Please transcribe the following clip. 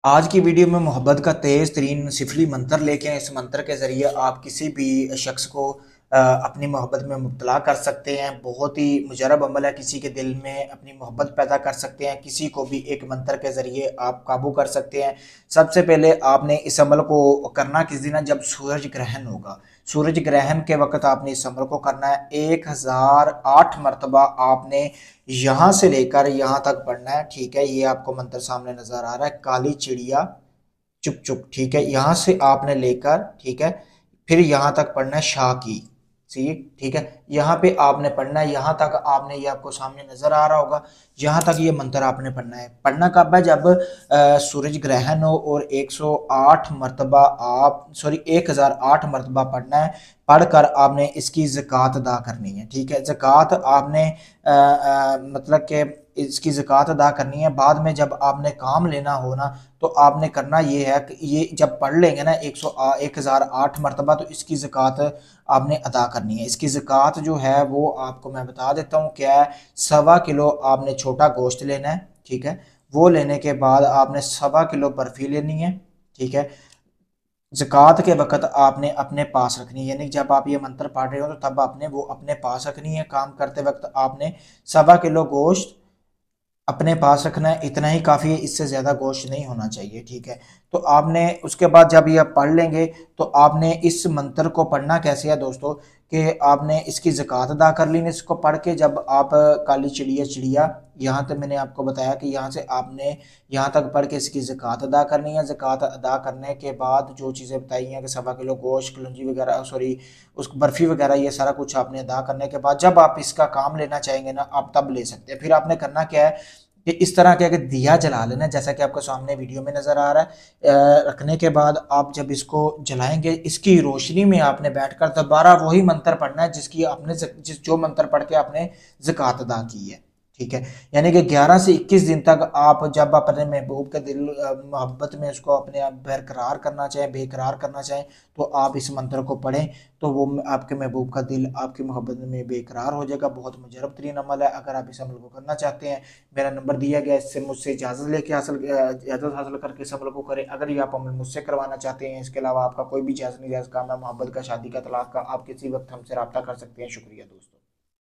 आज की वीडियो में मोहब्बत का तेज़ तरीन सिफली मंत्र लेके आए। इस मंत्र के ज़रिए आप किसी भी शख्स को अपनी मोहब्बत में मुब्तला कर सकते हैं। बहुत ही मुजरब अमल है, किसी के दिल में अपनी मोहब्बत पैदा कर सकते हैं। किसी को भी एक मंत्र के ज़रिए आप काबू कर सकते हैं। सबसे पहले आपने इस अमल को करना किस दिन है, जब सूरज ग्रहण होगा। सूरज ग्रहण के वक्त आपने इस अमल को करना है। 1008 मरतबा आपने यहाँ से लेकर यहाँ तक पढ़ना है। ठीक है, ये आपको मंत्र सामने नजर आ रहा है, काली चिड़िया चुप चुप। ठीक है, यहाँ से आपने लेकर, ठीक है, फिर यहाँ तक पढ़ना है शाह की सी। ठीक है, यहाँ पे आपने पढ़ना है, यहाँ तक आपने, ये आपको सामने नजर आ रहा होगा, यहाँ तक ये मंत्र आपने पढ़ना है। पढ़ना कब है, जब सूरज ग्रहण हो और 108 मरतबा आप, सॉरी 1008 मरतबा पढ़ना है। पढ़कर आपने इसकी ज़कात अदा करनी है। ठीक है, ज़कात आपने मतलब कि इसकी ज़कात अदा करनी है। बाद में जब आपने काम लेना हो ना, तो आपने करना ये है कि ये जब पढ़ लेंगे ना 1008 मरतबा, तो इसकी ज़कात आपने अदा करनी है। इसकी ज़कात जो है वो आपको मैं बता देता हूँ क्या है। 1.25 किलो आपने छोटा गोश्त लेना है। ठीक है, वो लेने के बाद आपने 1.25 किलो बर्फ़ी लेनी है। ठीक है, ज़कात के वक़्त आपने अपने पास रखनी है, यानी जब आप ये मंत्र पढ़ रहे हो तो तब आपने वो अपने पास रखनी है। काम करते वक़्त आपने 1.25 किलो गोश्त अपने पास रखना है, इतना ही काफ़ी है, इससे ज़्यादा गोश्त नहीं होना चाहिए। ठीक है, तो आपने उसके बाद जब ये आप पढ़ लेंगे तो आपने इस मंत्र को पढ़ना कैसे है दोस्तों, कि आपने इसकी ज़कात अदा कर ली। इसको पढ़ के जब आप काली चिड़िया चिड़िया, यहाँ तक मैंने आपको बताया कि यहाँ से आपने यहाँ तक पढ़ के इसकी ज़कात अदा करनी है। ज़कात अदा करने के बाद जो चीज़ें बताई हैं कि 1.25 किलो गोश्त, कलौंजी वगैरह, सॉरी उस बर्फ़ी वगैरह, ये सारा कुछ आपने अदा करने के बाद जब आप इसका काम लेना चाहेंगे ना, आप तब ले सकते हैं। फिर आपने करना क्या है कि इस तरह के अगर दिया जला लेना, जैसा कि आपको सामने वीडियो में नज़र आ रहा है। रखने के बाद आप जब इसको जलाएंगे, इसकी रोशनी में आपने बैठकर दोबारा वही मंत्र पढ़ना है जिसकी आपने जिस जो मंत्र पढ़ के आपने ज़कात अदा की है। ठीक है, यानी कि 11 से 21 दिन तक आप जब अपने महबूब के दिल मोहब्बत में उसको अपने आप बरकरार करना चाहें, बेकरार करना चाहें, तो आप इस मंत्र को पढ़ें, तो वो आपके महबूब का दिल आपकी मोहब्बत में बेकरार हो जाएगा। बहुत मुजरब तरीन अमल है। अगर आप इस अमल को करना चाहते हैं, मेरा नंबर दिया गया, इससे मुझसे इजाज़त हासिल करके इस अमल को करें। अगर ये आप अमल मुझसे करवाना चाहते हैं, इसके अलावा आपका कोई भी जायज़ नहीं जायज़ काम है, मोहब्बत का, शादी का, तलाक का, आप किसी वक्त हमसे रब्ता कर सकते हैं। शुक्रिया दोस्तों।